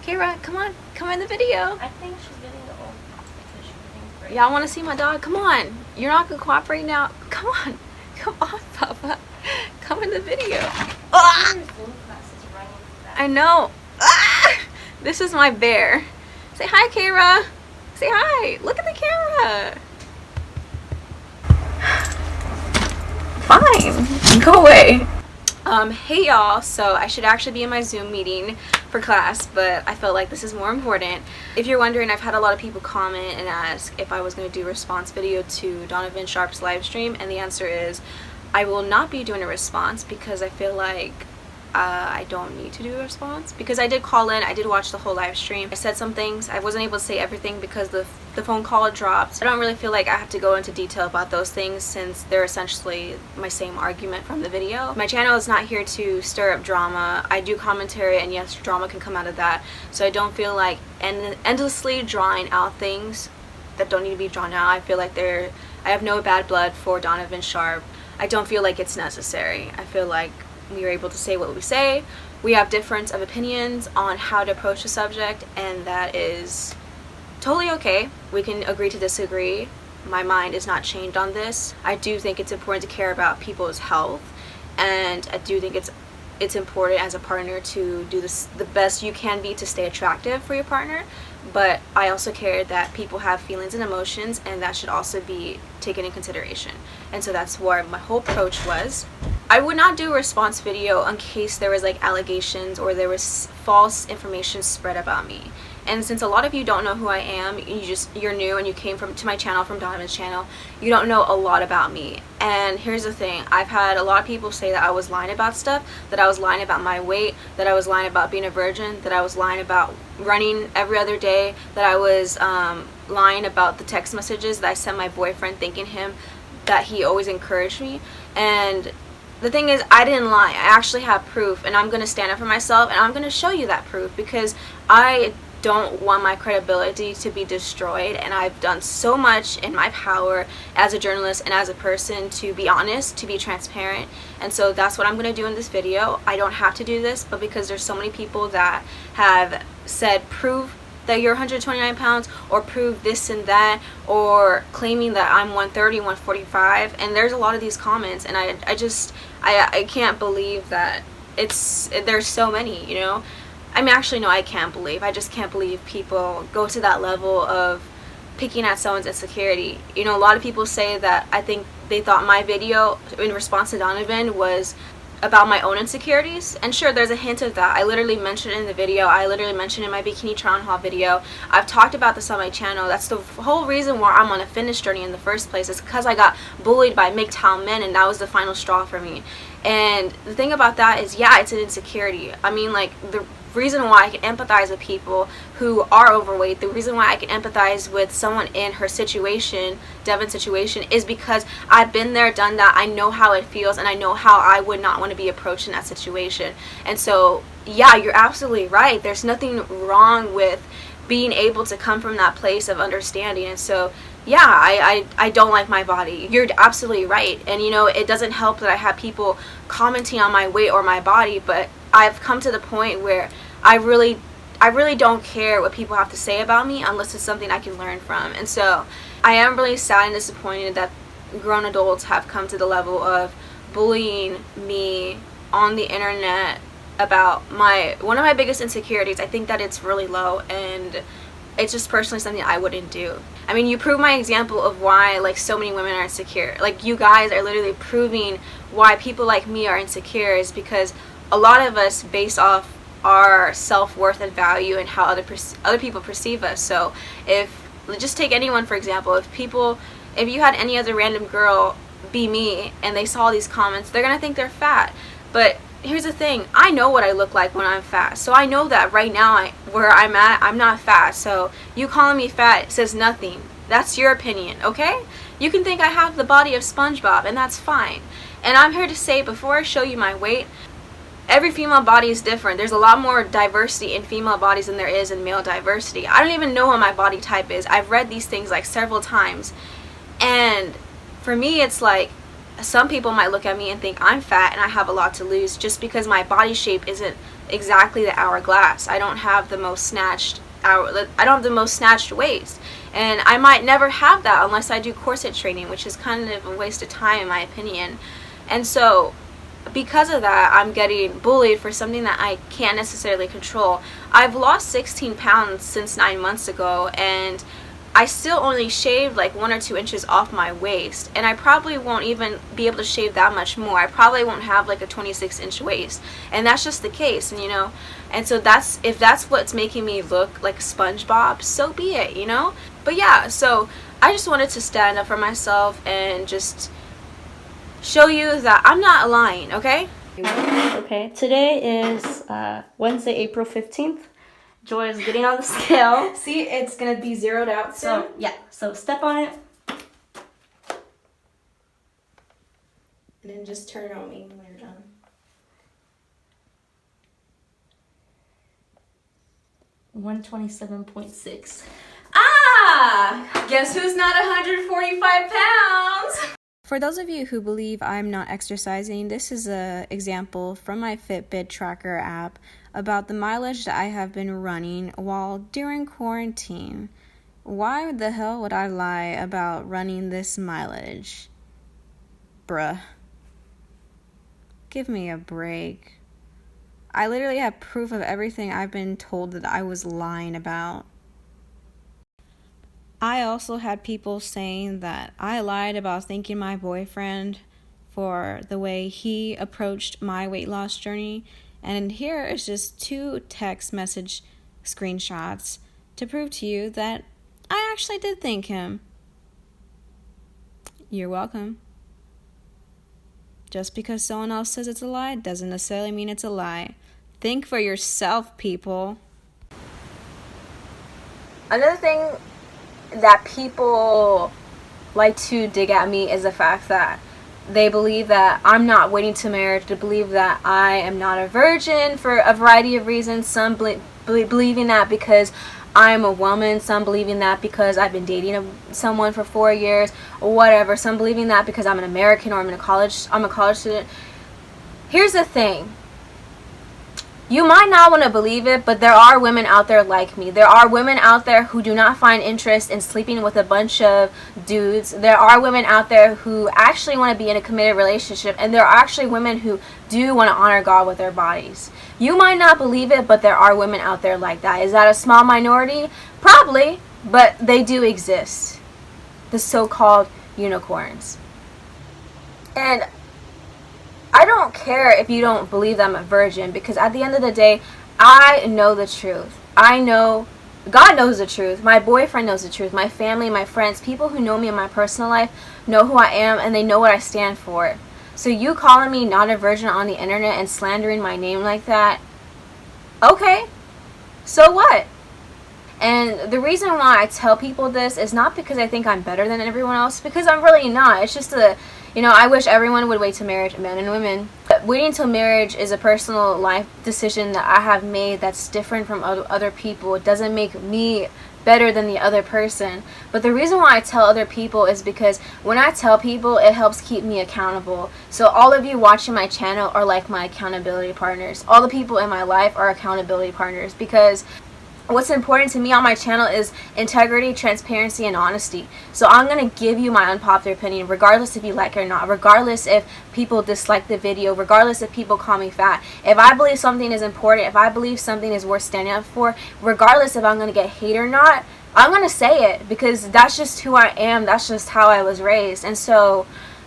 Kira, come on. Come in the video. I think she's getting the old because she's getting afraid. Y'all want to see my dog? Come on. You're not going to cooperate now? Come on. Come on, Papa. Come in the video. Ah! Zoom class is running fast. I know. Ah! This is my bear. Say hi, Kira. Say hi. Look at the camera. Fine. Go away. Hey y'all, so I should actually be in my Zoom meeting for class, but I felt like this is more important. If you're wondering, I've had a lot of people comment and ask if I was going to do a response video to Donovan Sharpe's live stream, and the answer is I will not be doing a response because I feel like I don't need to do a response, because I did call in, I did watch the whole live stream. I said some things, I wasn't able to say everything because the phone call dropped. I don't really feel like I have to go into detail about those things since they're essentially my same argument from the video. My channel is not here to stir up drama. I do commentary, and yes, drama can come out of that, so I don't feel like endlessly drawing out things that don't need to be drawn out. I feel like I have no bad blood for Donovan Sharpe. I don't feel like it's necessary. I feel like we are able to say what we say. We have difference of opinions on how to approach the subject, and that is totally okay. We can agree to disagree. My mind is not chained on this. I do think it's important to care about people's health, and I do think it's important as a partner to do the best you can be to stay attractive for your partner, but I also care that people have feelings and emotions, and that should also be taken in consideration. And so that's where my whole approach was. I would not do a response video in case there was like allegations or there was false information spread about me. And since a lot of you don't know who I am, you're new and you came to my channel from Donovan's channel, you don't know a lot about me. And here's the thing, I've had a lot of people say that I was lying about stuff, that I was lying about my weight, that I was lying about being a virgin, that I was lying about running every other day, that I was lying about the text messages that I sent my boyfriend thanking him that he always encouraged me. And the thing is, I didn't lie. I actually have proof, and I'm going to stand up for myself, and I'm going to show you that proof, because I don't want my credibility to be destroyed, and I've done so much in my power as a journalist and as a person to be honest, to be transparent, and so that's what I'm going to do in this video. I don't have to do this, but because there's so many people that have said prove that you're 129 pounds, or prove this and that, or claiming that I'm 130, 145, and there's a lot of these comments, and I can't believe that there's so many, you know. I mean, actually, no, I can't believe. I just can't believe people go to that level of picking at someone's insecurity. You know, a lot of people say that I think they thought my video in response to Donovan was about my own insecurities, and sure, there's a hint of that. I literally mentioned it in the video. I literally mentioned it in my bikini try-on haul video. I've talked about this on my channel. That's the whole reason why I'm on a fitness journey in the first place. It's because I got bullied by MGTOW men, and that was the final straw for me. And the thing about that is, yeah, it's an insecurity. I mean, like, the reason why I can empathize with people who are overweight, the reason why I can empathize with someone in her situation, Devin's situation, is because I've been there, done that. I know how it feels, and I know how I would not want to be approached in that situation. And so, yeah, you're absolutely right. There's nothing wrong with being able to come from that place of understanding. And so, yeah, I don't like my body. You're absolutely right. And you know, it doesn't help that I have people commenting on my weight or my body, but I've come to the point where I really don't care what people have to say about me unless it's something I can learn from. And so I am really sad and disappointed that grown adults have come to the level of bullying me on the internet about one of my biggest insecurities. I think that it's really low, and it's just personally something I wouldn't do. I mean, you prove my example of why, like, so many women are insecure. Like, you guys are literally proving why people like me are insecure, is because a lot of us base off our self-worth and value and how other people perceive us. So just take anyone for example, if you had any other random girl be me and they saw these comments, they're gonna think they're fat. But here's the thing, I know what I look like when I'm fat, so I know that right now where I'm at, I'm not fat. So you calling me fat says nothing. That's your opinion, okay? You can think I have the body of SpongeBob, and that's fine. And I'm here to say, before I show you my weight, every female body is different. There's a lot more diversity in female bodies than there is in male diversity. I don't even know what my body type is. I've read these things like several times, and for me it's like, some people might look at me and think I'm fat and I have a lot to lose just because my body shape isn't exactly the hourglass. I don't have the most snatched waist, and I might never have that unless I do corset training, which is kind of a waste of time in my opinion. And so because of that, I'm getting bullied for something that I can't necessarily control. I've lost 16 pounds since 9 months ago, and I still only shaved like 1 or 2 inches off my waist, and I probably won't even be able to shave that much more. I probably won't have like a 26-inch waist, and that's just the case. And and so if that's what's making me look like SpongeBob, so be it, But yeah, so I just wanted to stand up for myself and just show you that I'm not lying, okay? Okay, today is Wednesday, April 15th. Joy is getting on the scale. See, it's gonna be zeroed out soon. So, yeah, so step on it. And then just turn it on me when you're done. 127.6. Guess who's not 145 pounds? For those of you who believe I'm not exercising, this is an example from my Fitbit tracker app about the mileage that I have been running while during quarantine. Why the hell would I lie about running this mileage? Bruh. Give me a break. I literally have proof of everything I've been told that I was lying about. I also had people saying that I lied about thanking my boyfriend for the way he approached my weight loss journey. And here is just 2 text message screenshots to prove to you that I actually did thank him. You're welcome. Just because someone else says it's a lie doesn't necessarily mean it's a lie. Think for yourself, people. Another thing that people like to dig at me is the fact that they believe that I'm not waiting to marriage. They believe that I am not a virgin for a variety of reasons. Some believing that because I'm a woman. Some believing that because I've been dating someone for 4 years or whatever. Some believing that because I'm an American or I'm a college student. Here's the thing. You might not want to believe it, but there are women out there like me. There are women out there who do not find interest in sleeping with a bunch of dudes. There are women out there who actually want to be in a committed relationship, and there are actually women who do want to honor God with their bodies. You might not believe it, but there are women out there like that. Is that a small minority? Probably, but they do exist. The so-called unicorns. And I don't care if you don't believe that I'm a virgin, because at the end of the day, I know the truth. I know, God knows the truth. My boyfriend knows the truth. My family, my friends, people who know me in my personal life know who I am, and they know what I stand for. So you calling me not a virgin on the internet and slandering my name like that, okay, so what? And the reason why I tell people this is not because I think I'm better than everyone else, because I'm really not. It's just I wish everyone would wait till marriage, men and women. But waiting till marriage is a personal life decision that I have made that's different from other people. It doesn't make me better than the other person. But the reason why I tell other people is because when I tell people, it helps keep me accountable. So all of you watching my channel are like my accountability partners. All the people in my life are accountability partners, because what's important to me on my channel is integrity, transparency, and honesty. So I'm going to give you my unpopular opinion, regardless if you like it or not, regardless if people dislike the video, regardless if people call me fat. If I believe something is important, if I believe something is worth standing up for, regardless if I'm going to get hate or not, I'm going to say it, because that's just who I am. That's just how I was raised. And so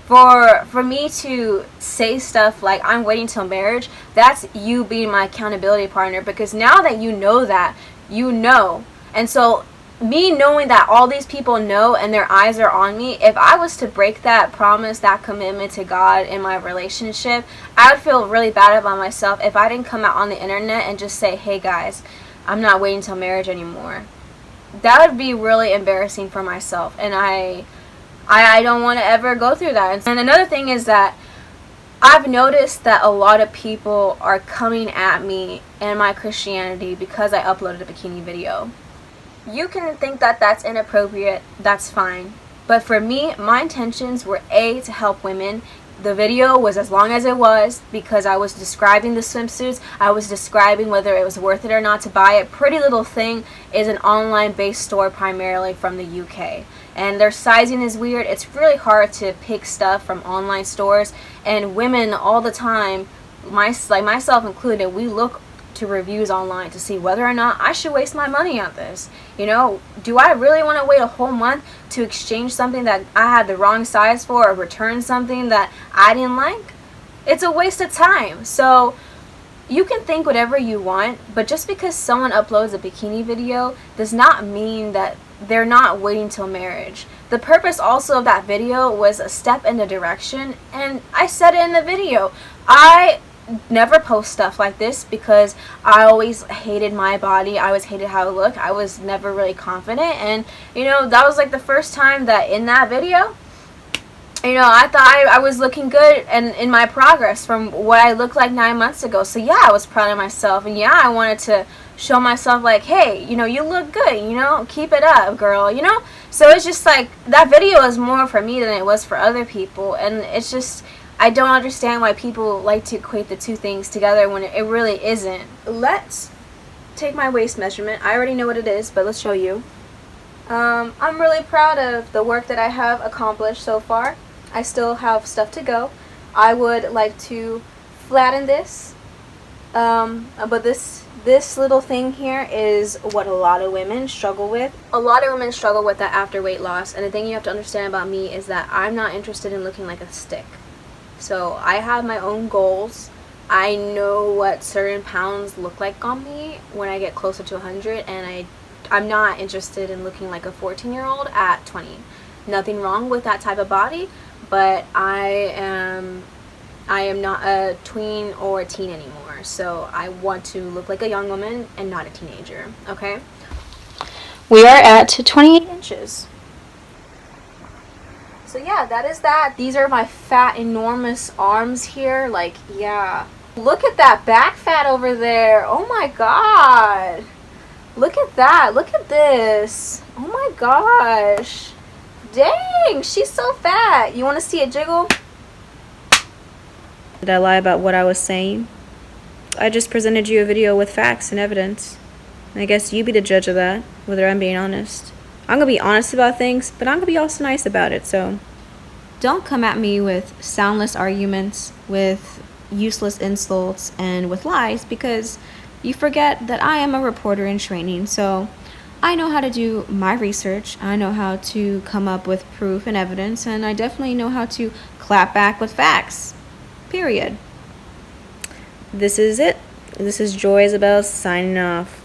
for me to say stuff like I'm waiting till marriage, that's you being my accountability partner, because now that you know that, you know. And so me knowing that all these people know and their eyes are on me, if I was to break that promise, that commitment to God in my relationship, I would feel really bad about myself if I didn't come out on the internet and just say, hey guys, I'm not waiting till marriage anymore. That would be really embarrassing for myself, and I don't want to ever go through that. And another thing is that I've noticed that a lot of people are coming at me and my Christianity because I uploaded a bikini video. You can think that that's inappropriate, that's fine. But for me, my intentions were A, to help women, the video was as long as it was because I was describing the swimsuits. I was describing whether it was worth it or not to buy it. Pretty Little Thing is an online based store primarily from the UK, and their sizing is weird. It's really hard to pick stuff from online stores, and women all the time, like myself included, we look to reviews online to see whether or not I should waste my money on this. You know, do I really want to wait a whole month to exchange something that I had the wrong size for, or return something that I didn't like? It's a waste of time. So you can think whatever you want, but just because someone uploads a bikini video does not mean that they're not waiting till marriage. The purpose also of that video was a step in the direction, and I said it in the video. I never post stuff like this because I always hated my body. I always hated how it looked. I was never really confident, and you know, that was like the first time that in that video, you know, I thought I was looking good and in my progress from what I looked like 9 months ago. So yeah, I was proud of myself, and yeah, I wanted to show myself like, hey, you know, you look good, you know, keep it up, girl, you know. So it's just like that video is more for me than it was for other people, and it's just, I don't understand why people like to equate the two things together when it really isn't. Let's take my waist measurement. I already know what it is, but let's show you. I'm really proud of the work that I have accomplished so far. I still have stuff to go. I would like to flatten this, but this little thing here is what a lot of women struggle with. A lot of women struggle with that after weight loss, and the thing you have to understand about me is that I'm not interested in looking like a stick. So I have my own goals. I know what certain pounds look like on me when I get closer to 100, and I'm not interested in looking like a 14-year-old at 20. Nothing wrong with that type of body, but I am not a tween or a teen anymore. So I want to look like a young woman and not a teenager, okay? We are at 28 inches. So yeah, that is that. These are my fat, enormous arms here. Like, yeah. Look at that back fat over there. Oh my god. Look at that. Look at this. Oh my gosh. Dang, she's so fat. You want to see it jiggle? Did I lie about what I was saying? I just presented you a video with facts and evidence. I guess you be the judge of that, whether I'm being honest. I'm going to be honest about things, but I'm going to be also nice about it, so don't come at me with soundless arguments, with useless insults, and with lies, because you forget that I am a reporter in training, so I know how to do my research, I know how to come up with proof and evidence, and I definitely know how to clap back with facts. Period. This is it. This is Joy Isabel signing off.